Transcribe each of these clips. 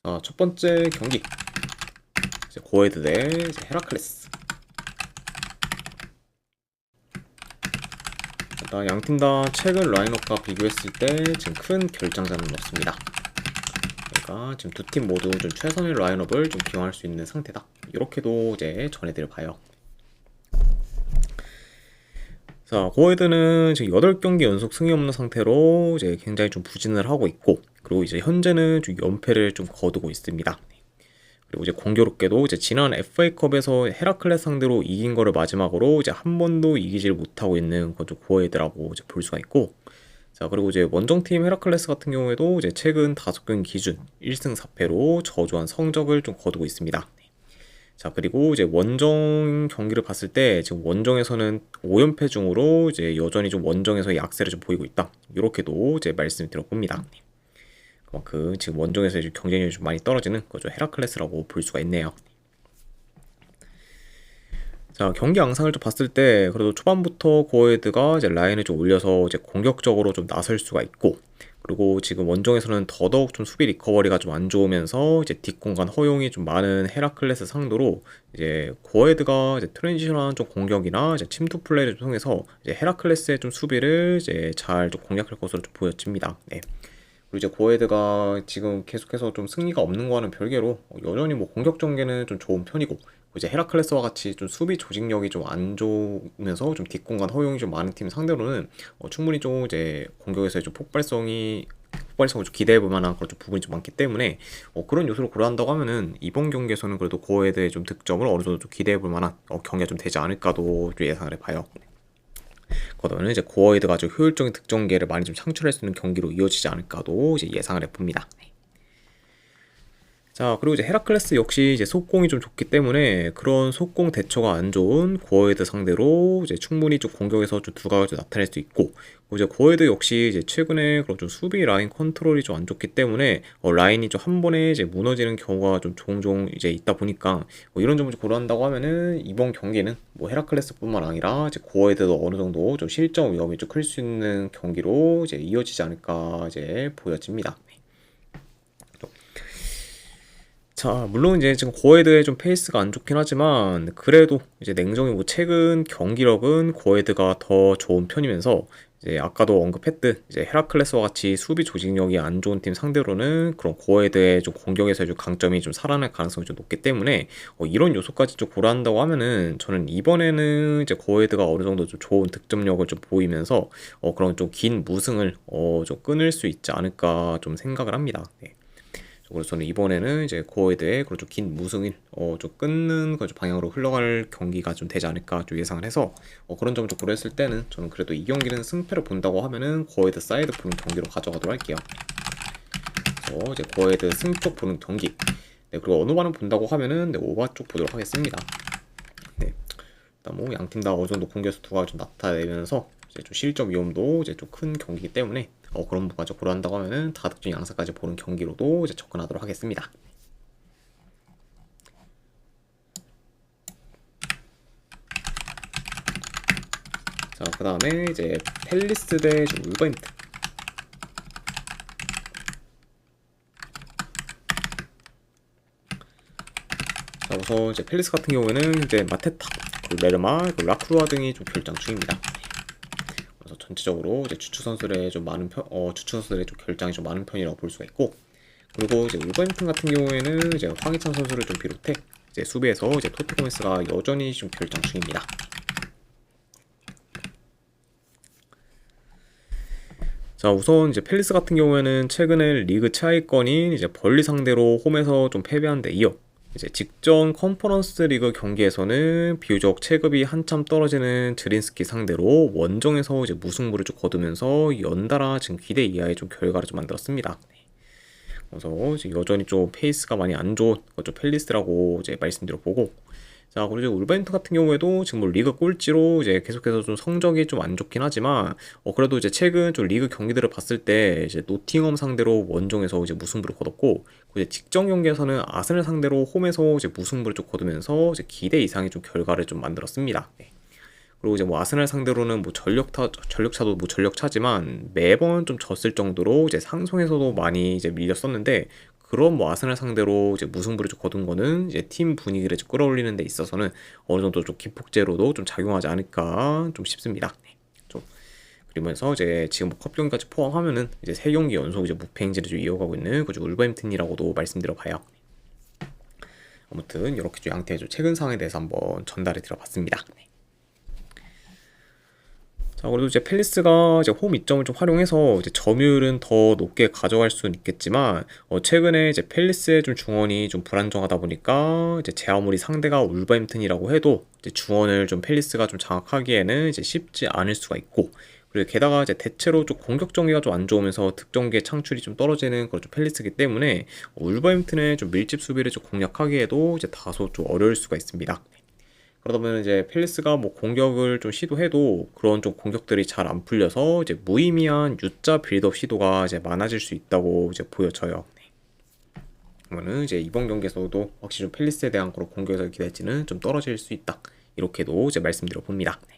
자, 첫 번째 경기 이제 고에드 대 이제 헤라클레스. 일단 양팀 다 최근 라인업과 비교했을 때 지금 큰 결장자는 없습니다. 그러니까 지금 두 팀 모두 좀 최선의 라인업을 좀 기용할 수 있는 상태다. 이렇게도 이제 전해드려 봐요. 자, 고에드는 지금 8경기 연속 승이 없는 상태로 이제 굉장히 좀 부진을 하고 있고, 그리고 이제 현재는 좀 연패를 좀 거두고 있습니다. 그리고 이제 공교롭게도 이제 지난 FA컵에서 헤라클레스 상대로 이긴 거를 마지막으로 이제 한 번도 이기질 못하고 있는 그좀 고에드라고 이제 볼 수가 있고, 자, 그리고 이제 원정팀 헤라클레스 같은 경우에도 이제 최근 5경기 기준 1승 4패로 저조한 성적을 좀 거두고 있습니다. 자, 그리고 이제 원정 경기를 봤을 때 지금 원정에서는 5연패 중으로 이제 여전히 좀 원정에서 약세를 좀 보이고 있다. 이렇게도 이제 말씀을 드려봅니다. 그만큼 지금 원정에서 이제 경쟁력이 좀 많이 떨어지는 그죠 헤라클레스라고 볼 수가 있네요. 자, 경기 양상을 좀 봤을 때 그래도 초반부터 고에드가 이제 라인을 좀 올려서 이제 공격적으로 좀 나설 수가 있고, 그리고 지금 원정에서는 더더욱 좀 수비 리커버리가 좀 안 좋으면서 이제 뒷공간 허용이 좀 많은 헤라클레스 상대로 이제 고에드가 이제 트랜지션한 좀 공격이나 이제 침투 플레이를 통해서 이제 헤라클레스의 좀 수비를 이제 잘 좀 공략할 것으로 좀 보여집니다. 네. 그리고 이제 고에드가 지금 계속해서 좀 승리가 없는 거와는 별개로 여전히 뭐 공격 전개는 좀 좋은 편이고, 이제 헤라클레스와 같이 좀 수비 조직력이 좀 안 좋으면서 좀 뒷공간 허용이 좀 많은 팀 상대로는 충분히 좀 이제 공격에서의 좀 폭발성을 좀 기대해 볼 만한 그런 좀 부분이 좀 많기 때문에 그런 요소를 고려한다고 하면은 이번 경기에서는 그래도 고에드의 좀 득점을 어느 정도 좀 기대해 볼 만한 경기가 좀 되지 않을까도 좀 예상을 해봐요. 그러면 이제 고어이드가 아주 효율적인 득점기회를 많이 좀 창출할 수 있는 경기로 이어지지 않을까도 이제 예상을 해봅니다. 자, 그리고 이제 헤라클레스 역시 이제 속공이 좀 좋기 때문에 그런 속공 대처가 안 좋은 고어헤드 상대로 이제 충분히 좀 공격에서 좀 두각을 좀 나타낼 수 있고, 그리고 이제 고어헤드 역시 이제 최근에 그런 좀 수비 라인 컨트롤이 좀 안 좋기 때문에 라인이 좀 한 번에 이제 무너지는 경우가 좀 종종 이제 있다 보니까 이런 점을 좀 고려한다고 하면은 이번 경기는 뭐 헤라클레스뿐만 아니라 이제 고어헤드도 어느 정도 좀 실점 위험이 좀 클 수 있는 경기로 이제 이어지지 않을까 이제 보여집니다. 자, 물론 이제 지금 고에드의 좀 페이스가 안 좋긴 하지만 그래도 이제 냉정히 뭐 최근 경기력은 고에드가 더 좋은 편이면서 이제 아까도 언급했듯 이제 헤라클레스와 같이 수비 조직력이 안 좋은 팀 상대로는 그런 고에드의 좀 공격에서의 좀 강점이 좀 살아날 가능성이 좀 높기 때문에 이런 요소까지 좀 고려한다고 하면은 저는 이번에는 이제 고에드가 어느 정도 좀 좋은 득점력을 좀 보이면서 그런 좀 긴 무승을 좀 끊을 수 있지 않을까 좀 생각을 합니다. 네. 그래서 저는 이번에는 이제 고에드의 그런 좀 긴 무승일 좀 끊는 그런 좀 방향으로 흘러갈 경기가 좀 되지 않을까 좀 예상을 해서 그런 점을 좀 고려했을 때는 저는 그래도 이 경기는 승패를 본다고 하면은 고에드 사이드 보는 경기로 가져가도록 할게요. 그래서 이제 고에드 승 쪽 보는 경기. 네, 그리고 어느 반을 본다고 하면은 네, 오바 쪽 보도록 하겠습니다. 네, 일단 뭐 양팀 다 어느 정도 공격에서 두각을 좀 나타내면서 이제 좀 실점 위험도 이제 좀 큰 경기이기 때문에 그런 부분까지 고려한다고 하면은 다득점 양사까지 보는 경기로도 이제 접근하도록 하겠습니다. 자, 그 다음에 이제 팰리스 대 울버햄튼. 자, 우선 이제 팰리스 같은 경우에는 이제 마테타, 메르마, 라크루아 등이 좀 결장 중입니다. 그래서 전체적으로 이제 주축 선수들의 좀 결장이 좀 많은 편이라고 볼 수가 있고, 그리고 이제 울버햄튼 같은 경우에는 이제 황희찬 선수를 좀 비롯해 이제 수비에서 이제 토트 고메스가 여전히 좀 결장 중입니다. 자, 우선 이제 팰리스 같은 경우에는 최근에 리그 최하위권인 이제 벌리 상대로 홈에서 좀 패배한 데 이어 이제 직전 컨퍼런스 리그 경기에서는 비교적 체급이 한참 떨어지는 드린스키 상대로 원정에서 이제 무승부를 좀 거두면서 연달아 지금 기대 이하의 좀 결과를 좀 만들었습니다. 그래서 이제 여전히 좀 페이스가 많이 안 좋은 좀 팰리스라고 이제 말씀드려보고, 자, 그리고 이제 울버햄튼 같은 경우에도 지금 뭐 리그 꼴찌로 이제 계속해서 좀 성적이 좀 안 좋긴 하지만 그래도 이제 최근 좀 리그 경기들을 봤을 때 이제 노팅엄 상대로 원정에서 이제 무승부를 거뒀고, 이제 직전 경기에서는 아스널 상대로 홈에서 이제 무승부를 좀 거두면서 이제 기대 이상의 좀 결과를 좀 만들었습니다. 네. 그리고 이제 뭐 아스널 상대로는 뭐 전력차도 뭐 전력차지만 매번 좀 졌을 정도로 이제 상성에서도 많이 이제 밀렸었는데 그런 뭐 아스날 상대로 이제 무승부를 좀 거둔 거는 이제 팀 분위기를 좀 끌어올리는 데 있어서는 어느 정도 좀 기폭제로도 좀 작용하지 않을까 좀 싶습니다. 네. 좀 그러면서 이제 지금 뭐 컵 경기까지 포함하면은 이제 세 경기 연속 이제 무패 행진을 좀 이어가고 있는 그죠 울버햄튼이라고도 말씀드려 봐요. 아무튼 이렇게 좀 양팀의 좀 최근 상황에 대해서 한번 전달해 드려봤습니다. 네. 자, 그래도 이제 팰리스가 이제 홈 이점을 좀 활용해서 이제 점유율은 더 높게 가져갈 수는 있겠지만, 최근에 이제 팰리스의 좀 중원이 좀 불안정하다 보니까 이제 제 아무리 상대가 울버햄튼이라고 해도 이제 중원을 좀 팰리스가 좀 장악하기에는 이제 쉽지 않을 수가 있고, 그리고 게다가 이제 대체로 좀 공격 정리가 좀 안 좋으면서 득점기의 창출이 좀 떨어지는 그런 좀 팰리스이기 때문에 울버햄튼의 좀 밀집 수비를 좀 공략하기에도 이제 다소 좀 어려울 수가 있습니다. 그러다 보면 이제 팰리스가 뭐 공격을 좀 시도해도 그런 좀 공격들이 잘 안 풀려서 이제 무의미한 U자 빌드업 시도가 이제 많아질 수 있다고 이제 보여져요. 네. 그러면은 이제 이번 경기에서도 확실히 좀 팰리스에 대한 그런 공격의 기대치는 좀 떨어질 수 있다. 이렇게도 이제 말씀드려 봅니다. 네.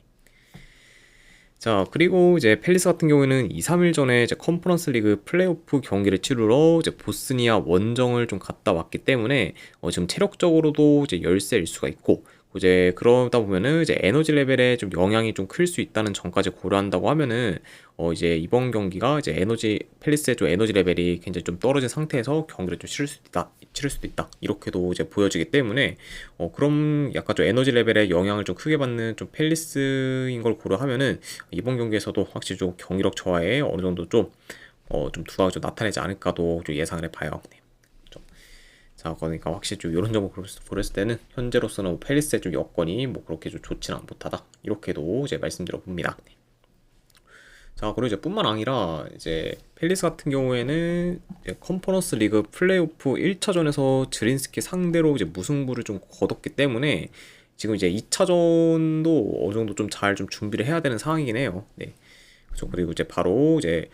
자, 그리고 이제 팰리스 같은 경우에는 2, 3일 전에 이제 컨퍼런스 리그 플레이오프 경기를 치르러 이제 보스니아 원정을 좀 갔다 왔기 때문에 지금 체력적으로도 이제 열세일 수가 있고, 이제 그러다 보면은 이제 에너지 레벨에 좀 영향이 좀 클 수 있다는 점까지 고려한다고 하면은 이제 이번 경기가 이제 팰리스의 좀 에너지 레벨이 굉장히 좀 떨어진 상태에서 경기를 좀 치를 수도 있다 이렇게도 이제 보여지기 때문에 그럼 약간 좀 에너지 레벨에 영향을 좀 크게 받는 좀 팰리스인 걸 고려하면은 이번 경기에서도 확실히 좀 경기력 저하에 어느 정도 좀 두각을 좀 나타내지 않을까도 좀 예상을 해봐요. 네. 자, 그러니까 확실히 좀 이런 점을 고렸을 때는 현재로서는 팰리스의 좀 여건이 뭐 그렇게 좀 좋지는 못하다 이렇게도 이제 말씀드려 봅니다. 네. 자, 그리고 이제 뿐만 아니라 이제 팰리스 같은 경우에는 이제 컨퍼런스 리그 플레이오프 1차전에서 드린스키 상대로 이제 무승부를 좀 거뒀기 때문에 지금 이제 2차전도 어느 정도 좀 잘 좀 준비를 해야 되는 상황이긴 해요. 네. 그렇죠. 그리고 이제 바로 이제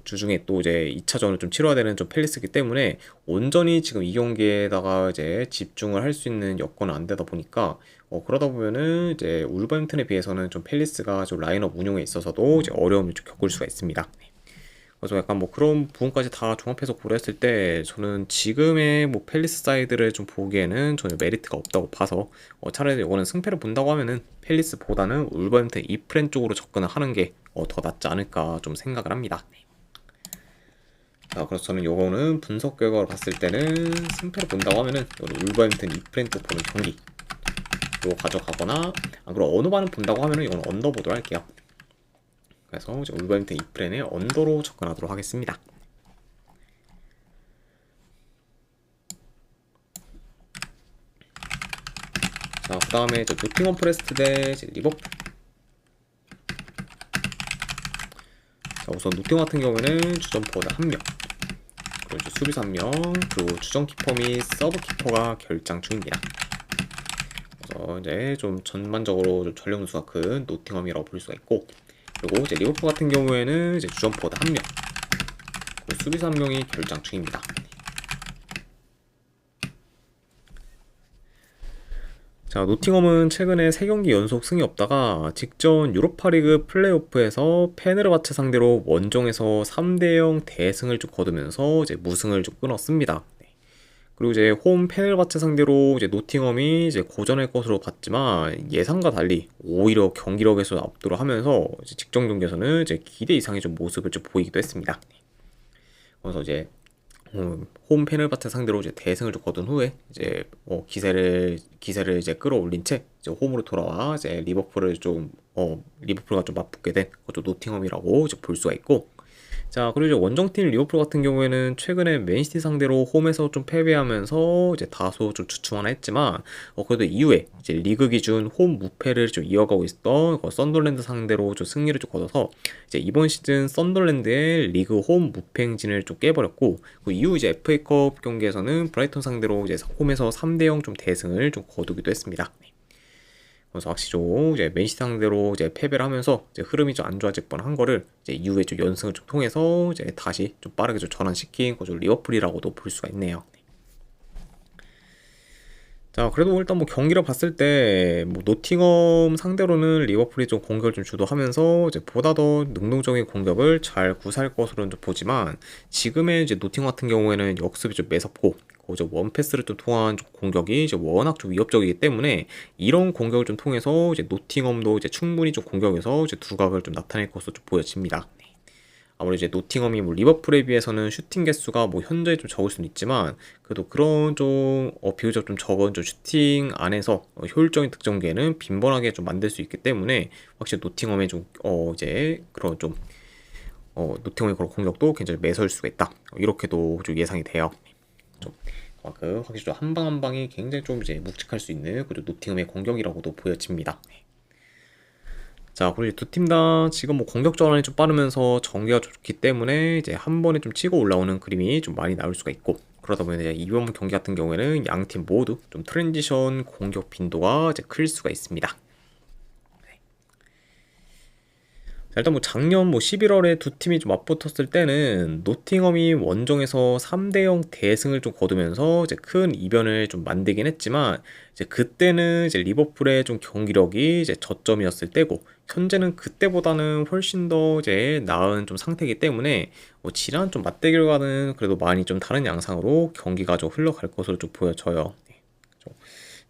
주중에 또 이제 2차전을 좀 치러야 되는 좀 팰리스이기 때문에 온전히 지금 이 경기에다가 이제 집중을 할 수 있는 여건은 안 되다 보니까 그러다 보면은 이제 울버햄튼에 비해서는 좀 팰리스가 좀 라인업 운용에 있어서도 이제 어려움을 좀 겪을 수가 있습니다. 네. 그래서 약간 뭐 그런 부분까지 다 종합해서 고려했을 때 저는 지금의 뭐 팰리스 사이드를 좀 보기에는 전혀 메리트가 없다고 봐서 차라리 이거는 승패를 본다고 하면은 팰리스보다는 울버햄튼 이프렌 쪽으로 접근을 하는 게 더 낫지 않을까 좀 생각을 합니다. 네. 자, 그래서 저는 요거는 분석 결과로 봤을 때는 승패를 본다고 하면은 울버햄튼 이프렌 쪽 보는 경기 로 가져가거나, 그리고 어느바는 본다고 하면은 이건 언더보드로 할게요. 그래서 이제 울버햄튼 이프렌의 언더로 접근하도록 하겠습니다. 자, 그 다음에 노팅엄 포레스트 대 리버풀. 자, 우선 노팅엄 같은 경우에는 주전포워드 1명, 그리고 이제 수비수 1명, 그리고 주전키퍼 및 서브키퍼가 결장 중입니다. 그래서 이제 좀 전반적으로 좀 전력 누수가 큰 노팅엄이라고 볼 수가 있고, 그리고 이제 리버풀 같은 경우에는 이제 주전포워드 1명, 그리고 수비수 1명이 결장 중입니다. 자, 노팅엄은 최근에 3경기 연속 승이 없다가 직전 유로파리그 플레이오프에서 페네르바체 상대로 원정에서 3대0 대승을 좀 거두면서 이제 무승을 좀 끊었습니다. 네. 그리고 이제 홈 페네르바체 상대로 이제 노팅엄이 이제 고전할 것으로 봤지만 예상과 달리 오히려 경기력에서 압도를 하면서 이제 직전 경기에서는 이제 기대 이상의 좀 모습을 좀 보이기도 했습니다. 네. 그래서 이제 홈 페널바트 상대로 이제 대승을 좀 거둔 후에 이제 기세를 이제 끌어올린 채 이제 홈으로 돌아와 이제 리버풀과 좀 맞붙게 된 그것도 노팅엄이라고 이제 볼 수가 있고, 자, 그리고 이제 원정팀 리버풀 같은 경우에는 최근에 맨시티 상대로 홈에서 좀 패배하면서 이제 다소 좀 주춤하나 했지만 그래도 이후에 이제 리그 기준 홈 무패를 좀 이어가고 있었던 썬더랜드 상대로 좀 승리를 좀 거둬서 이제 이번 시즌 썬더랜드의 리그 홈 무패 행진을 좀 깨버렸고, 그 이후 이제 FA컵 경기에서는 브라이턴 상대로 이제 홈에서 3대0 좀 대승을 좀 거두기도 했습니다. 그래서 확실히 좀 이제 맨시티 상대로 이제 패배를 하면서 이제 흐름이 좀 안 좋아질 뻔한 거를 이제 이후에 좀 연승을 좀 통해서 이제 다시 좀 빠르게 좀 전환시킨 그 리버풀이라고도 볼 수가 있네요. 자, 그래도 일단 뭐 경기를 봤을 때 뭐 노팅엄 상대로는 리버풀이 좀 공격을 좀 주도하면서 이제 보다 더 능동적인 공격을 잘 구사할 것으로는 좀 보지만, 지금의 이제 노팅엄 같은 경우에는 역습이 좀 매섭고 이제 원패스를 좀 통한 좀 공격이 이제 워낙 좀 위협적이기 때문에, 이런 공격을 좀 통해서 이제 노팅엄도 이제 충분히 좀 공격에서 이제 두각을 좀 나타낼 것으로 좀 보여집니다. 아무래도 이제 노팅엄이 뭐 리버풀에 비해서는 슈팅 개수가 뭐 현저히 좀 적을 수는 있지만, 그래도 그런 좀 비교적 좀 적은 좀 슈팅 안에서 효율적인 득점기에는 빈번하게 좀 만들 수 있기 때문에, 확실히 노팅엄의 좀 이제 그런 좀 노팅엄의 그런 공격도 굉장히 매서울 수가 있다, 이렇게도 좀 예상이 돼요. 좀 그만큼 확실히 좀 한 방 한 방이 굉장히 좀 이제 묵직할 수 있는 그리고 노팅엄의 공격이라고도 보여집니다. 자, 그리고 두 팀 다 지금 뭐 공격 전환이 좀 빠르면서 전개가 좋기 때문에 이제 한 번에 좀 치고 올라오는 그림이 좀 많이 나올 수가 있고, 그러다 보니 이제 이번 경기 같은 경우에는 양 팀 모두 좀 트랜지션 공격 빈도가 이제 클 수가 있습니다. 자, 일단 뭐 작년 뭐 11월에 두 팀이 좀 맞붙었을 때는 노팅엄이 원정에서 3대 0 대승을 좀 거두면서 이제 큰 이변을 좀 만들긴 했지만, 이제 그때는 이제 리버풀의 좀 경기력이 이제 저점이었을 때고, 현재는 그때보다는 훨씬 더 이제 나은 좀 상태이기 때문에 뭐 지난 좀 맞대결과는 그래도 많이 좀 다른 양상으로 경기가 좀 흘러갈 것으로 좀 보여져요.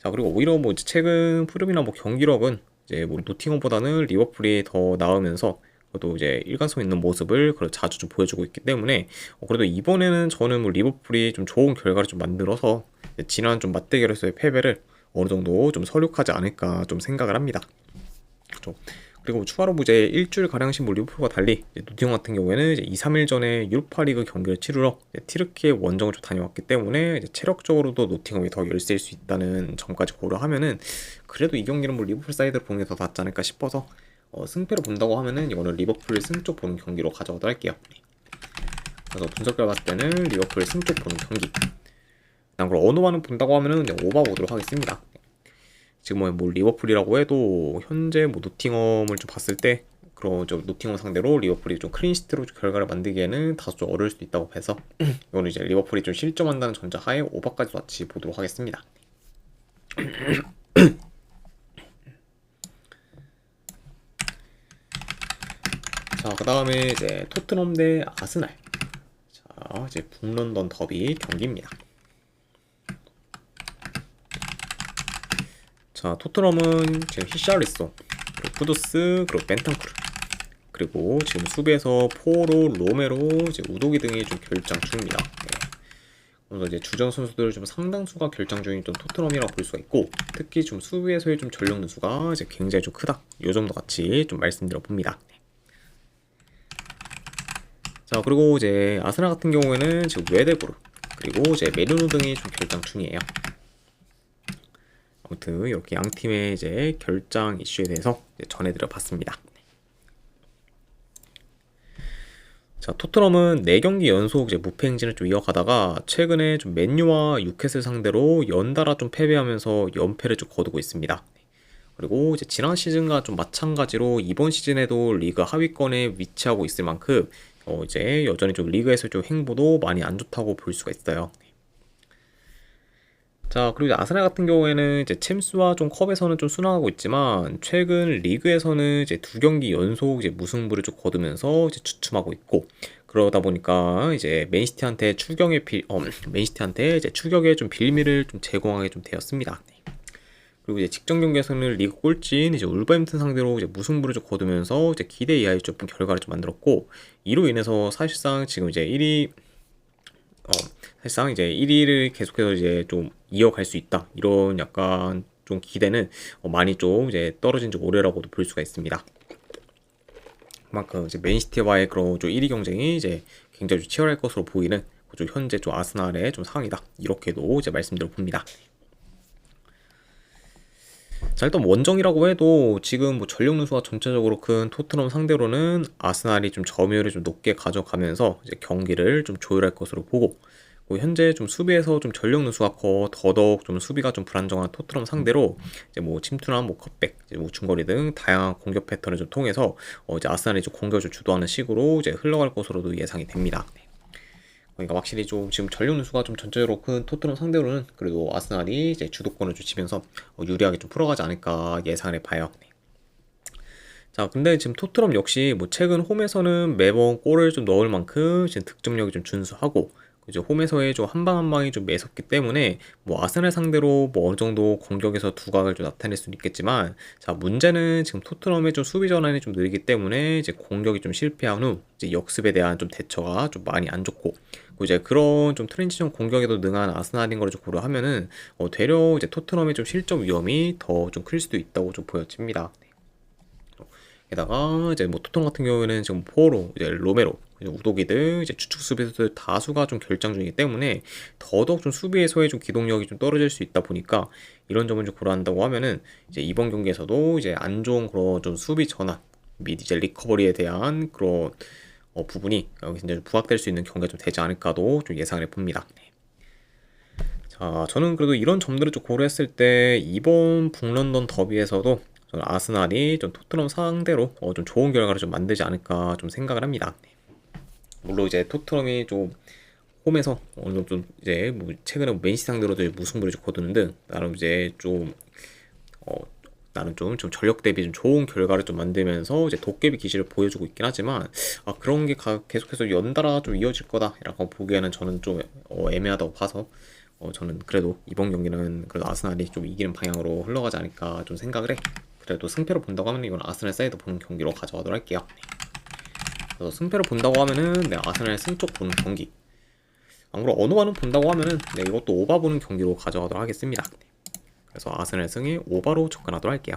자, 그리고 오히려 뭐 이제 최근 푸름이나 뭐 경기력은 이제 뭐 노팅엄보다는 리버풀이 더 나으면서, 그래도 이제 일관성 있는 모습을 그래도 자주 좀 보여주고 있기 때문에, 그래도 이번에는 저는 뭐 리버풀이 좀 좋은 결과를 좀 만들어서 지난 좀 맞대결에서의 패배를 어느 정도 좀 서륙하지 않을까 좀 생각을 합니다. 그렇죠. 그리고 추가로 뭐 이제 일주일 가량씩 뭐 리버풀과 달리 이제 노팅엄 같은 경우에는 이제 2, 3일 전에 유로파리그 경기를 치르러 이제 티르키의 원정을 좀 다녀왔기 때문에, 이제 체력적으로도 노팅엄이 더 열세일 수 있다는 점까지 고려하면은, 그래도 이 경기는 뭐 리버풀 사이드로 보는 게 더 낫지 않을까 싶어서 승패로 본다고 하면은 이거는 리버풀 승쪽 보는 경기로 가져가도 할게요. 그래서 분석을 봤을 때는 리버풀 승쪽 보는 경기. 그럼 어느만은 본다고 하면은 그냥 오바 보도록 하겠습니다. 지금 뭐 리버풀이라고 해도 현재 뭐 노팅엄을 좀 봤을 때, 그런 좀 노팅엄 상대로 리버풀이 좀 클린시트로 결과를 만들기에는 다소 좀 어려울 수도 있다고 해서 이거는 이제 리버풀이 좀 실점한다는 전자하에 오버까지 같이 보도록 하겠습니다. 자, 그 다음에 이제 토트넘 대 아스날. 자, 이제 북런던 더비 경기입니다. 자, 토트넘은 지금 히샬리송, 그리고 쿠두스, 그리고 벤탄쿠르, 그리고 지금 수비에서 포로, 로메로, 이제 우도기 등이 좀 결장 중입니다. 네. 그래서 이제 주전 선수들 좀 상당수가 결장 중인 좀 토트넘이라고 볼 수가 있고, 특히 좀 수비에서의 좀 전력 누수가 이제 굉장히 좀 크다, 요 정도 같이 좀 말씀드려 봅니다. 자, 그리고 이제 아스날 같은 경우에는 지금 웨데브르, 그리고 이제 메르노 등이 좀 결장 중이에요. 아무튼 이렇게 양 팀의 이제 결장 이슈에 대해서 전해드려 봤습니다. 자, 토트넘은 4경기 연속 이제 무패 행진을 좀 이어가다가 최근에 좀 맨유와 뉴캐슬 상대로 연달아 좀 패배하면서 연패를 좀 거두고 있습니다. 그리고 이제 지난 시즌과 좀 마찬가지로 이번 시즌에도 리그 하위권에 위치하고 있을 만큼 이제 여전히 좀 리그에서 좀 행보도 많이 안 좋다고 볼 수가 있어요. 자, 그리고 이제 아스날 같은 경우에는 이제 챔스와 좀 컵에서는 좀 순항하고 있지만, 최근 리그에서는 이제 2경기 연속 이제 무승부를 좀 거두면서 이제 주춤하고 있고, 그러다 보니까 이제 맨시티한테 맨시티한테 이제 추격의 좀 빌미를 좀 제공하게 좀 되었습니다. 그리고 이제 직전 경기에서는 리그 꼴찌인 이제 울버햄튼 상대로 이제 무승부를 좀 거두면서 이제 기대 이하의 좀 결과를 좀 만들었고, 이로 인해서 사실상 지금 이제 1위 사실상 이제 1위를 계속해서 이제 좀 이어갈 수 있다, 이런 약간 좀 기대는 많이 좀 이제 떨어진 지 오래라고도 볼 수가 있습니다. 그만큼 이제 맨시티와의 그런 좀 1위 경쟁이 이제 굉장히 좀 치열할 것으로 보이는 좀 현재 좀 아스날의 좀 상황이다, 이렇게도 이제 말씀드려 봅니다. 자, 일단 원정이라고 해도 지금 뭐 전력 누수가 전체적으로 큰 토트넘 상대로는 아스날이 좀 점유율을 좀 높게 가져가면서 이제 경기를 좀 조율할 것으로 보고, 현재 좀 수비에서 좀 전력 누수가 커 더더욱 좀 수비가 좀 불안정한 토트넘 상대로 이제 뭐 침투나 뭐 컷백, 이제 뭐 중거리 등 다양한 공격 패턴을 좀 통해서 이제 아스날이 좀 공격을 주도하는 식으로 이제 흘러갈 것으로도 예상이 됩니다. 그러니까 확실히 좀 지금 전력 누수가 좀 전체적으로 큰 토트넘 상대로는 그래도 아스날이 이제 주도권을 좀 쥐면서 유리하게 좀 풀어가지 않을까 예상을 해봐요. 네. 자, 근데 지금 토트넘 역시 뭐 최근 홈에서는 매번 골을 좀 넣을 만큼 지금 득점력이 좀 준수하고 이제 홈에서의 좀 한 방 한 방이 좀 매섭기 때문에 뭐 아스날 상대로 뭐 어느 정도 공격에서 두각을 좀 나타낼 수는 있겠지만 자, 문제는 지금 토트넘의 좀 수비 전환이 좀 느리기 때문에 이제 공격이 좀 실패한 후 이제 역습에 대한 좀 대처가 좀 많이 안 좋고 이제 그런 좀 트랜지션 공격에도 능한 아스날인 걸 좀 고려하면은 되려 이제 토트넘의 좀 실점 위험이 더 좀 클 수도 있다고 좀 보여집니다. 게다가 이제 뭐 토트넘 같은 경우에는 지금 포로, 이제 로메로, 이제 우도기 등 이제 주축 수비수들 다수가 좀 결장 중이기 때문에 더더욱 좀 수비에서의 좀 기동력이 좀 떨어질 수 있다 보니까 이런 점을 좀 고려한다고 하면은 이제 이번 경기에서도 이제 안 좋은 그런 좀 수비 전환 및 이제 리커버리에 대한 그런 부분이 여기서 이제 부각될 수 있는 경기가 좀 되지 않을까도 좀 예상을 해봅니다. 자, 저는 그래도 이런 점들을 좀 고려했을 때 이번 북런던 더비에서도 저는 아스날이 좀 토트넘 상대로 좀 좋은 결과를 좀 만들지 않을까 좀 생각을 합니다. 물론 이제 토트넘이 좀 홈에서 어느 정도 좀 이제 뭐 최근에 맨시티 상대로도 무승부를 좀 거두는 등 나름 이제 좀 어, 나는 좀 전력 대비 좀 좋은 결과를 좀 만들면서 이제 도깨비 기질을 보여주고 있긴 하지만 그런 게 계속해서 연달아 좀 이어질 거다라고 보기에는 저는 좀 애매하다고 봐서 저는 그래도 이번 경기는 그래도 아스날이 좀 이기는 방향으로 흘러가지 않을까 좀 생각을 해. 그래도 승패로 본다고 하면 이건 아스날 사이드 보는 경기로 가져가도록 할게요. 그래서 승패로 본다고 하면은 네, 아스날 승쪽 보는 경기. 안 그럼 어느 반은 본다고 하면은 네, 이것도 오바 보는 경기로 가져가도록 하겠습니다. 그래서 아스날 승이 오바로 접근하도록 할게요.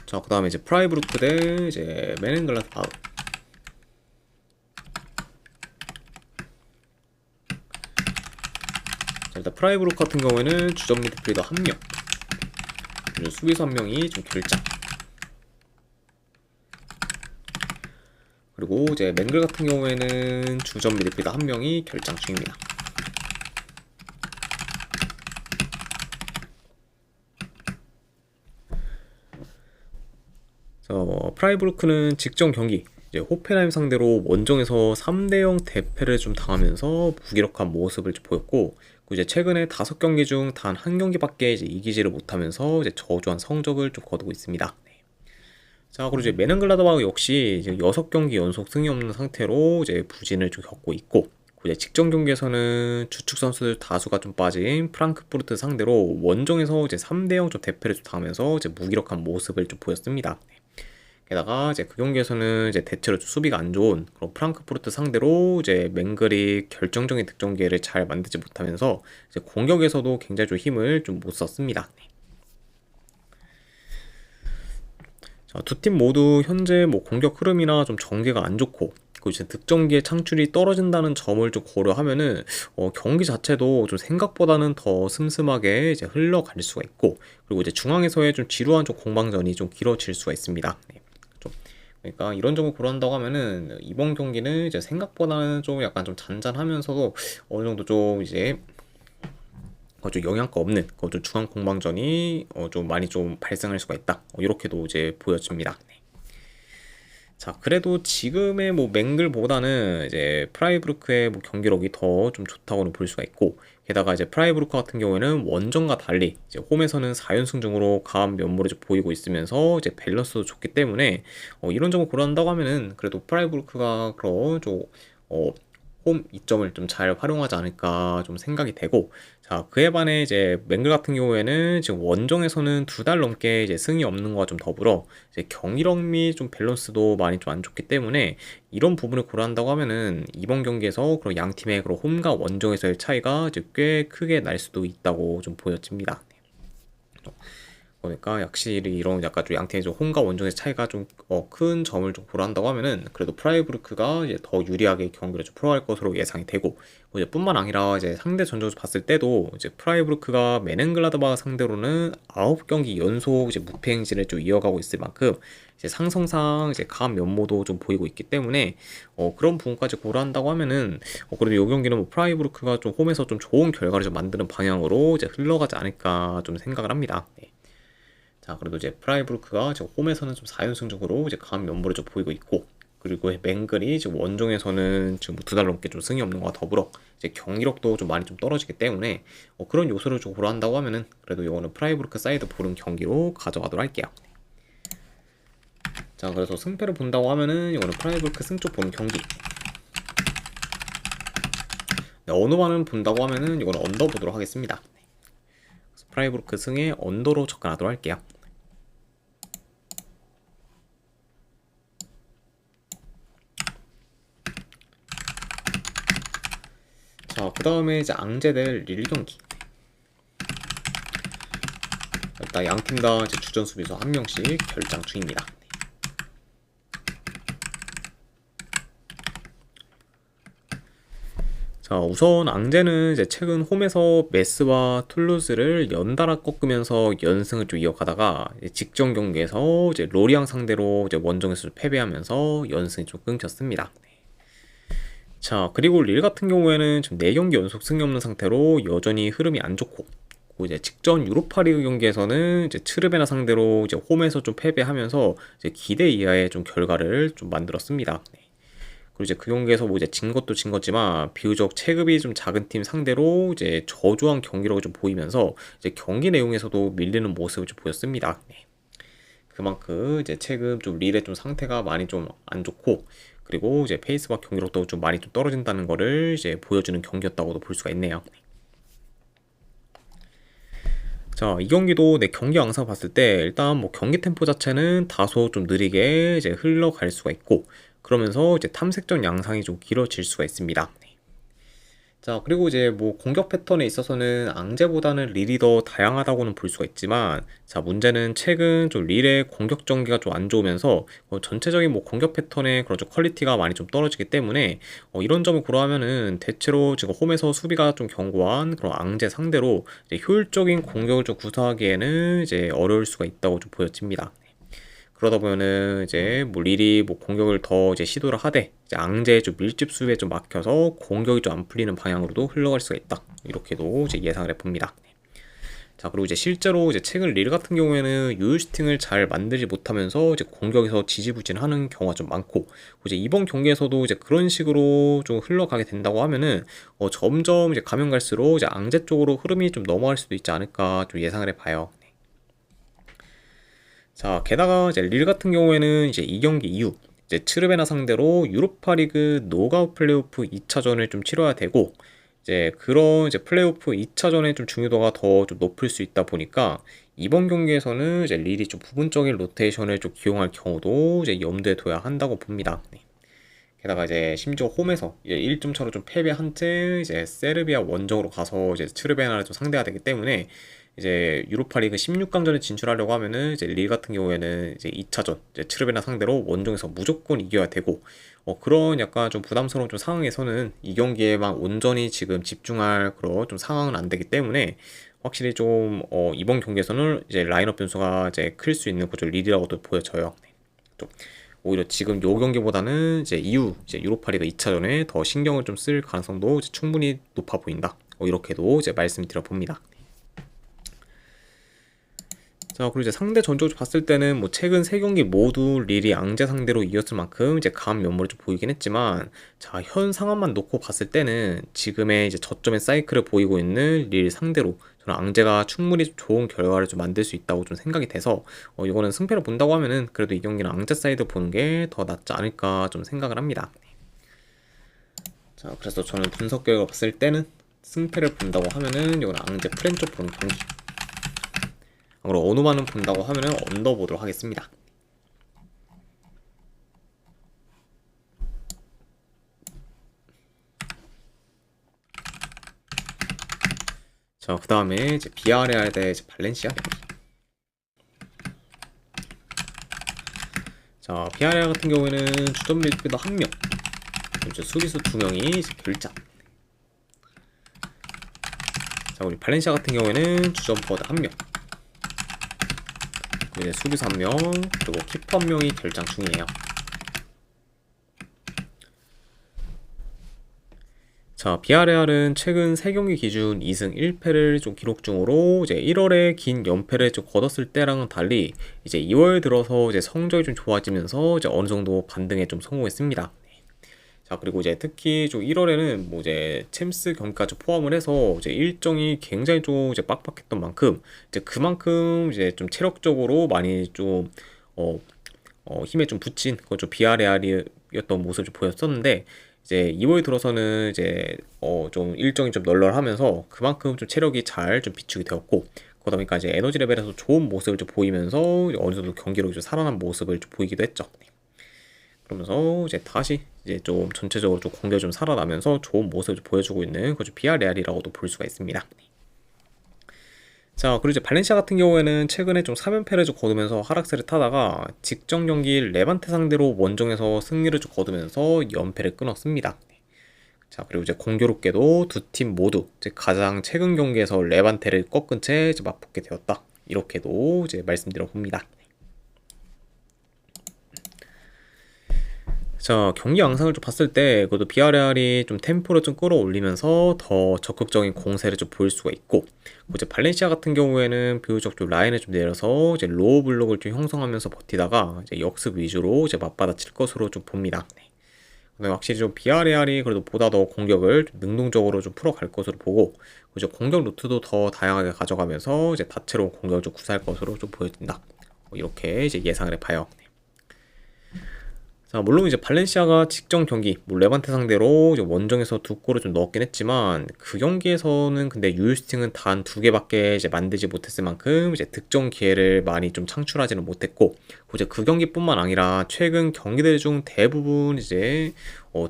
자, 그 다음에 이제 프라이부르크 대 이제 메넨글라드바흐. 자, 일단 프라이부르크 같은 경우에는 주전 미드필더 1명, 그리고 수비수 1명이 좀 결장. 그리고 이제 맹글 같은 경우에는 주전 미드필더 1명이 결장 중입니다. 프라이부르크는 직전 경기 이제 호펜하임 상대로 원정에서 3대0 대패를 좀 당하면서 무기력한 모습을 좀 보였고 이제 최근에 5경기 중 단 한 경기밖에 이제 이기지를 못하면서 이제 저조한 성적을 좀 거두고 있습니다. 자, 그리고 이제 메넨글라드바흐 역시 이제 6경기 연속 승이 없는 상태로 이제 부진을 좀 겪고 있고 이제 직전 경기에서는 주축 선수들 다수가 좀 빠진 프랑크푸르트 상대로 원정에서 이제 3대0 좀 대패를 좀 당하면서 이제 무기력한 모습을 좀 보였습니다. 게다가 이제 그 경기에서는 이제 대체로 좀 수비가 안 좋은 그런 프랑크푸르트 상대로 이제 맹글이 결정적인 득점 기회를 잘 만들지 못하면서 이제 공격에서도 굉장히 좀 힘을 좀 못 썼습니다. 자, 두 팀 모두 현재 뭐 공격 흐름이나 좀 전개가 안 좋고 그리고 이제 득점기의 창출이 떨어진다는 점을 좀 고려하면은 경기 자체도 좀 생각보다는 더 슴슴하게 이제 흘러갈 수가 있고 그리고 이제 중앙에서의 좀 지루한 좀 공방전이 좀 길어질 수가 있습니다. 네. 그러니까 이런 점을 고려한다고 하면은 이번 경기는 이제 생각보다는 좀 약간 좀 잔잔하면서도 어느 정도 좀 이제 좀 영향가 없는 좀 중앙 공방전이 좀 많이 좀 발생할 수가 있다. 이렇게도 이제 보여집니다. 네. 자, 그래도 지금의 뭐 맹글보다는 이제 프라이부르크의 뭐 경기력이 더 좀 좋다고는 볼 수가 있고 게다가 이제 프라이부르크 같은 경우에는 원정과 달리 이제 홈에서는 4연승 중으로 강한 면모를 좀 보이고 있으면서 이제 밸런스도 좋기 때문에 이런 점을 고려한다고 하면은 그래도 프라이부르크가 그런 좀 홈 이점을 좀 잘 활용하지 않을까 좀 생각이 되고 자, 그에 반해 이제 맹글 같은 경우에는 지금 원정에서는 2달 넘게 이제 승이 없는 것과 좀 더불어 이제 경기력 및 좀 밸런스도 많이 좀 안 좋기 때문에 이런 부분을 고려한다고 하면은 이번 경기에서 그런 양 팀의 그런 홈과 원정에서의 차이가 이제 꽤 크게 날 수도 있다고 좀 보여집니다. 그러니까 확실히 이런 약간 좀 양팀의 좀 홈과 원정의 차이가 좀 큰 점을 좀 고려한다고 하면은 그래도 프라이부르크가 이제 더 유리하게 경기를 좀 풀어갈 것으로 예상이 되고 이제 뿐만 아니라 이제 상대 전적을 봤을 때도 이제 프라이부르크가 메넨글라드바흐 상대로는 9경기 연속 이제 무패 행진을 좀 이어가고 있을 만큼 이제 상성상 이제 강한 면모도 좀 보이고 있기 때문에 그런 부분까지 고려한다고 하면은 그래도 이 경기는 뭐 프라이부르크가 좀 홈에서 좀 좋은 결과를 좀 만드는 방향으로 이제 흘러가지 않을까 좀 생각을 합니다. 네. 자, 그래도 이제 프라이부르크가 지금 홈에서는 좀 4연승적으로 이제 강한 면모를 좀 보이고 있고, 그리고 맹글이 지금 원정에서는 지금 2달 넘게 좀 승이 없는 것과 더불어 이제 경기력도 좀 많이 좀 떨어지기 때문에 그런 요소를 좀 고려한다고 하면은 그래도 이거는 프라이부르크 사이드 보는 경기로 가져가도록 할게요. 자, 그래서 승패를 본다고 하면은 이거는 프라이부르크 승 쪽 보는 경기. 네, 어느만은 본다고 하면은 이거는 언더 보도록 하겠습니다. 그래서 프라이부르크 승에 언더로 접근하도록 할게요. 자, 그 다음에 이제 앙제 대 릴 경기. 일단 양팀 다 이제 주전 수비수 한 명씩 결장 중입니다. 자, 우선 앙제는 이제 최근 홈에서 메스와 툴루즈를 연달아 꺾으면서 연승을 좀 이어가다가 이제 직전 경기에서 이제 로리앙 상대로 이제 원정에서 패배하면서 연승이 좀 끊겼습니다. 자, 그리고 릴 같은 경우에는 지금 4경기 연속 승이 없는 상태로 여전히 흐름이 안 좋고, 그리고 이제 직전 유로파리그 경기에서는 이제 츠르베나 상대로 이제 홈에서 좀 패배하면서 이제 기대 이하의 좀 결과를 좀 만들었습니다. 그리고 이제 그 경기에서 뭐 이제 진 것도 진 거지만 비교적 체급이 좀 작은 팀 상대로 이제 저조한 경기력을 좀 보이면서 이제 경기 내용에서도 밀리는 모습을 좀 보였습니다. 그만큼 이제 체급 좀 릴의 좀 상태가 많이 좀 안 좋고, 그리고 이제 페이스와 경기력도 좀 많이 좀 떨어진다는 거를 이제 보여주는 경기였다고도 볼 수가 있네요. 자, 이 경기도 내 경기 양상 봤을 때 일단 뭐 경기 템포 자체는 다소 좀 느리게 이제 흘러갈 수가 있고, 그러면서 이제 탐색전 양상이 좀 길어질 수가 있습니다. 자, 그리고 이제 뭐 공격 패턴에 있어서는 앙제보다는 릴이 더 다양하다고는 볼 수가 있지만, 자, 문제는 최근 좀 릴의 공격 전개가 좀 안 좋으면서 전체적인 뭐 공격 패턴의 그런 좀 퀄리티가 많이 좀 떨어지기 때문에 이런 점을 고려하면은 대체로 지금 홈에서 수비가 좀 견고한 그런 앙제 상대로 이제 효율적인 공격을 좀 구사하기에는 이제 어려울 수가 있다고 좀 보여집니다. 그러다 보면은 이제 뭐 릴이 뭐 공격을 더 이제 시도를 하되 이제 앙제의 좀 밀집 수비에 좀 막혀서 공격이 좀 안 풀리는 방향으로도 흘러갈 수가 있다. 이렇게도 이제 예상을 해봅니다. 자, 그리고 이제 실제로 이제 최근 릴 같은 경우에는 유효슈팅을 잘 만들지 못하면서 이제 공격에서 지지부진하는 경우가 좀 많고, 이제 이번 경기에서도 이제 그런 식으로 좀 흘러가게 된다고 하면은 점점 이제 가면 갈수록 이제 앙제 쪽으로 흐름이 좀 넘어갈 수도 있지 않을까 좀 예상을 해봐요. 자, 게다가 이제 릴 같은 경우에는 이제 이 경기 이후 이제 츠르베나 상대로 유로파리그 노가웃 플레이오프 2차전을 좀 치러야 되고, 이제 그런 이제 플레이오프 2차전의 좀 중요도가 더 좀 높을 수 있다 보니까 이번 경기에서는 이제 릴이 좀 부분적인 로테이션을 좀 기용할 경우도 이제 염두에 둬야 한다고 봅니다. 게다가 이제 심지어 홈에서 이제 1점 차로 좀 패배한 채 이제 세르비아 원정으로 가서 이제 츠르베나를 좀 상대해야 되기 때문에 이제 유로파리그 16강전에 진출하려고 하면은 이제 릴 같은 경우에는 이제 2차전 이제 츠르베나 상대로 원정에서 무조건 이겨야 되고, 그런 약간 좀 부담스러운 좀 상황에서는 이 경기에만 온전히 지금 집중할 그런 좀 상황은 안 되기 때문에 확실히 좀 이번 경기에서는 이제 라인업 변수가 이제 클 수 있는 구조 릴이라고도 보여져요. 좀 오히려 지금 요 경기보다는 이제 이후 이제 유로파리그 2차전에 더 신경을 좀 쓸 가능성도 이제 충분히 높아 보인다. 이렇게도 이제 말씀드려 봅니다. 자, 그리고 이제 상대 전적을 봤을 때는 뭐 최근 3경기 모두 릴이 앙제 상대로 이겼을 만큼 이제 강한 면모를 좀 보이긴 했지만, 자, 현 상황만 놓고 봤을 때는 지금의 이제 저점의 사이클을 보이고 있는 릴 상대로 저는 앙제가 충분히 좋은 결과를 좀 만들 수 있다고 좀 생각이 돼서 이거는 승패를 본다고 하면은 그래도 이 경기는 앙제 사이드 보는 게 더 낫지 않을까 좀 생각을 합니다. 자, 그래서 저는 분석 결과 봤을 때는 승패를 본다고 하면은 이건 앙제 프렌 쪽 보는 경기, 그리고 어느만은 본다고 하면은 언더 보도록 하겠습니다. 자, 그 다음에 이제 비아레알 대 이제 발렌시아 경기. 자, 비아레알 같은 경우에는 주전 미드필더 1명, 이제 수비수 2명이 이제 결장. 자, 우리 발렌시아 같은 경우에는 주전 포워드 1명, 이제 수비수 1명, 그리고 키퍼 1명이 결장 중이에요. 자, 비아레알은 최근 3경기 기준 2승 1패를 좀 기록 중으로 이제 1월에 긴 연패를 좀 거뒀을 때랑은 달리 이제 2월 들어서 이제 성적이 좀 좋아지면서 이제 어느 정도 반등에 좀 성공했습니다. 자, 그리고 이제 특히 좀 1월에는 뭐 이제 챔스 경기까지 포함을 해서 이제 일정이 굉장히 좀 이제 빡빡했던 만큼 이제 그만큼 이제 좀 체력적으로 많이 좀 어, 힘에 좀 붙인 그좀 비아레알이었던 모습을 좀 보였었는데 이제 2월 들어서는 이제 좀 일정이 좀 널널하면서 그만큼 좀 체력이 잘 좀 비축이 되었고 그러다 보니까 이제 에너지 레벨에서 좋은 모습을 좀 보이면서 어느 정도 경기력이 좀 살아난 모습을 좀 보이기도 했죠. 그러면서 이제 다시 이제 좀 전체적으로 좀 공격이 좀 살아나면서 좋은 모습을 좀 보여주고 있는 그좀 비아레알이라고도 볼 수가 있습니다. 자, 그리고 이제 발렌시아 같은 경우에는 최근에 좀 3연패를 좀 거두면서 하락세를 타다가 직전 경기 레반테 상대로 원정에서 승리를 좀 거두면서 연패를 끊었습니다. 자, 그리고 이제 공교롭게도 두 팀 모두 이제 가장 최근 경기에서 레반테를 꺾은 채 이제 맞붙게 되었다. 이렇게도 이제 말씀드려 봅니다. 자, 경기 양상을 좀 봤을 때 그래도 비아레알이 좀 템포를 좀 끌어올리면서 더 적극적인 공세를 좀 보일 수가 있고 이제 발렌시아 같은 경우에는 비교적 좀 라인을 좀 내려서 이제 로우 블록을 좀 형성하면서 버티다가 이제 역습 위주로 이제 맞받아칠 것으로 좀 봅니다. 네. 근데 확실히 좀 비아레알이 그래도 보다 더 공격을 좀 능동적으로 좀 풀어갈 것으로 보고 이제 공격 루트도 더 다양하게 가져가면서 이제 다채로운 공격을 좀 구사할 것으로 좀 보여진다. 이렇게 이제 예상을 해봐요. 네. 자, 물론 이제 발렌시아가 직전 경기, 뭐 레반테 상대로 이제 원정에서 두 골을 좀 넣었긴 했지만 그 경기에서는 근데 유효슈팅은 단 두 개밖에 이제 만들지 못했을 만큼 이제 득점 기회를 많이 좀 창출하지는 못했고 이제 그 경기뿐만 아니라 최근 경기들 중 대부분 이제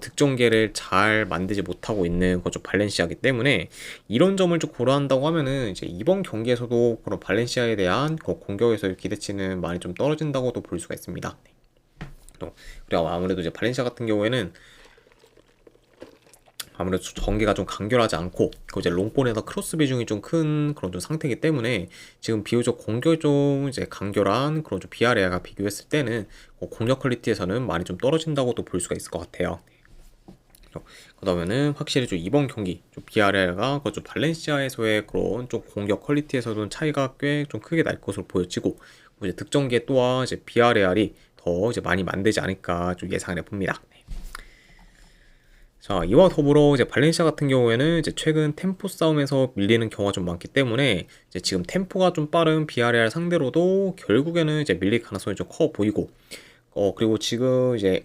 득점 기회를 잘 만들지 못하고 있는 그좀 발렌시아이기 때문에 이런 점을 좀 고려한다고 하면은 이제 이번 경기에서도 그런 발렌시아에 대한 그 공격에서의 기대치는 많이 좀 떨어진다고도 볼 수가 있습니다. 그리고 아무래도 이제 발렌시아 같은 경우에는 아무래도 전개가 좀 간결하지 않고 이제 롱볼에서 크로스 비중이 좀 큰 그런 좀 상태이기 때문에 지금 비교적 공격이 좀 이제 간결한 그런 좀 비아레아가 비교했을 때는 공격 퀄리티에서는 많이 좀 떨어진다고도 볼 수가 있을 것 같아요. 그러면은 확실히 좀 이번 경기 좀 비아레아가 좀 발렌시아에서의 그런 좀 공격 퀄리티에서는 차이가 꽤 좀 크게 날 것으로 보여지고 이제 득점기에 또한 이제 비아레알이 더 이제 많이 만들지 않을까 좀 예상을 해봅니다. 자, 이와 더불어 이제 발렌시아 같은 경우에는 이제 최근 템포 싸움에서 밀리는 경우가 좀 많기 때문에 이제 지금 템포가 좀 빠른 비아레알 상대로도 결국에는 이제 밀릴 가능성이 좀 커 보이고 그리고 지금 이제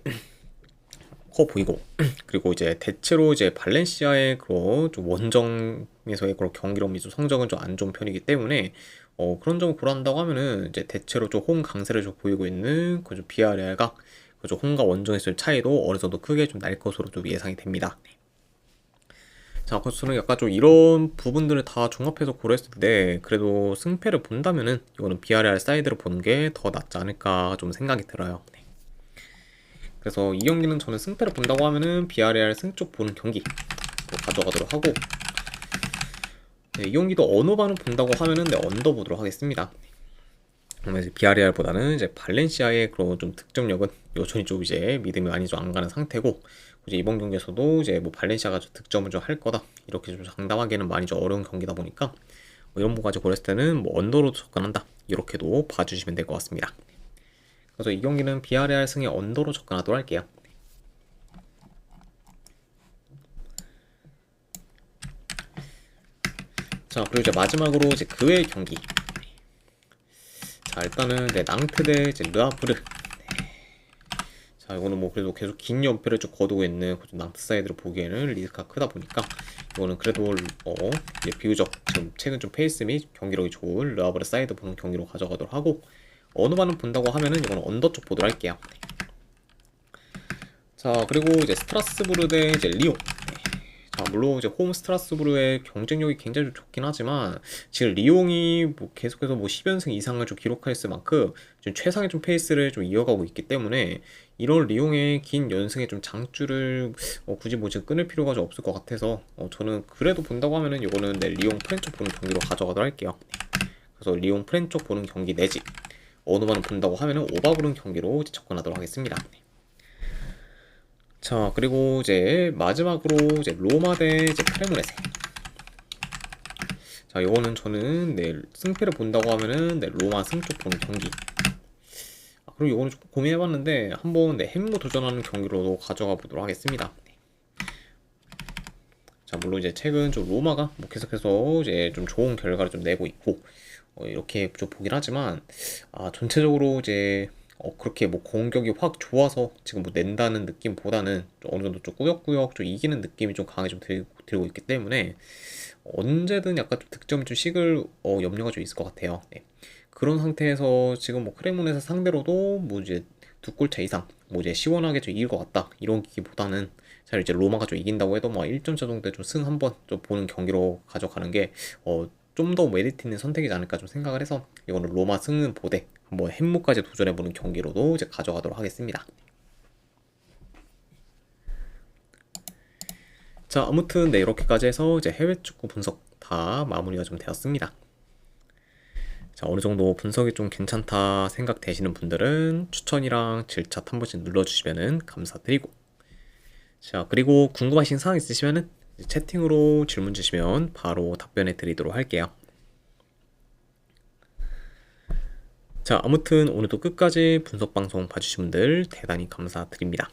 커 보이고 그리고 이제 대체로 이제 발렌시아의 그런 좀 원정에서의 그런 경기력 및 성적은 좀 안 좋은 편이기 때문에 그런 점을 고려한다고 하면은 이제 대체로 좀 홈 강세를 좀 보이고 있는 그좀 비아레알과 그좀 홈과 원정에서의 차이도 어느 정도 크게 좀 날 것으로 좀 예상이 됩니다. 자, 그래서 저는 약간 좀 이런 부분들을 다 종합해서 고려했을 때 그래도 승패를 본다면은 이거는 비아레알 사이드로 보는 게 더 낫지 않을까 좀 생각이 들어요. 네. 그래서 이 경기는 저는 승패를 본다고 하면은 비아레알 승쪽 보는 경기 가져가도록 하고 네, 이 경기도 언어반을 본다고 하면은 네, 언더 보도록 하겠습니다. 이제 비아레알보다는 이제 발렌시아의 그런 좀 득점력은 여전히 좀 이제 믿음이 많이 좀 안 가는 상태고 이제 이번 경기에서도 이제 뭐 발렌시아가 좀 득점을 좀 할 거다 이렇게 좀 장담하기에는 많이 좀 어려운 경기다 보니까 뭐 이런 부분까지 고렸을 때는 뭐 언더로 접근한다 이렇게도 봐주시면 될 것 같습니다. 그래서 이 경기는 비아레알 승의 언더로 접근하도록 할게요. 자, 그리고 이제 마지막으로 이제 그 외의 경기. 자, 일단은 네, 낭트 대 이제 르아브르. 자, 이거는 뭐 그래도 계속 긴 연패를 좀 거두고 있는 낭트 사이드를 보기에는 리스크가 크다 보니까 이거는 그래도 이제 비교적 지금 최근 좀 페이스 및 경기력이 좋은 르아브르 사이드 보는 경기로 가져가도록 하고 어느 반은 본다고 하면은 이거는 언더 쪽 보도록 할게요. 자, 그리고 이제 스트라스부르 대 이제 리옹. 자, 물론 이제 홈 스트라스부르의 경쟁력이 굉장히 좀 좋긴 하지만 지금 리옹이 뭐 계속해서 뭐 10연승 이상을 좀 기록했을 만큼 좀 최상의 좀 페이스를 좀 이어가고 있기 때문에 이런 리옹의 긴 연승의 좀 장줄을 굳이 뭐 지금 끊을 필요가 좀 없을 것 같아서 저는 그래도 본다고 하면은 이거는 네, 리옹 프렌쪽 보는 경기로 가져가도록 할게요. 그래서 리옹 프렌쪽 보는 경기 내지 어느 반을 본다고 하면은 오바 보는 경기로 접근하도록 하겠습니다. 자, 그리고 이제 마지막으로 이제 로마 대 이제 크레모네세. 자, 요거는 저는 네, 승패를 본다고 하면은 네, 로마 승쪽 보는 경기. 그리고 요거는 조금 고민해봤는데 한번 네, 햄로 도전하는 경기로도 가져가 보도록 하겠습니다. 자, 물론 이제 최근 좀 로마가 뭐 계속해서 이제 좀 좋은 결과를 좀 내고 있고 이렇게 좀 보긴 하지만 전체적으로 이제 그렇게 뭐 공격이 확 좋아서 지금 뭐 낸다는 느낌보다는 좀 어느 정도 좀 꾸역꾸역 좀 이기는 느낌이 좀 강하게 좀 들고 있기 때문에 언제든 약간 좀 득점이 좀 식을 염려가 좀 있을 것 같아요. 네. 그런 상태에서 지금 뭐 크레몬에서 상대로도 뭐 이제 두 골차 이상 뭐 이제 시원하게 좀 이길 것 같다 이런 기보다는 잘 이제 로마가 좀 이긴다고 해도 뭐 1점 차 정도에 좀 승 한번 좀 보는 경기로 가져가는 게 좀 더 메리트 있는 선택이지 않을까 좀 생각을 해서 이거는 로마 승은 보되 한번 햄무까지 도전해보는 경기로도 이제 가져가도록 하겠습니다. 자, 아무튼 네, 이렇게까지 해서 이제 해외 축구 분석 다 마무리가 좀 되었습니다. 자, 어느 정도 분석이 좀 괜찮다 생각되시는 분들은 추천이랑 질차 한 번씩 눌러주시면 감사드리고, 자, 그리고 궁금하신 사항 있으시면은 채팅으로 질문 주시면 바로 답변해 드리도록 할게요. 자, 아무튼 오늘도 끝까지 분석 방송 봐주신 분들 대단히 감사드립니다.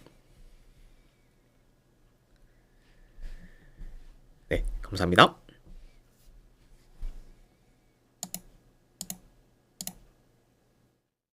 네, 감사합니다.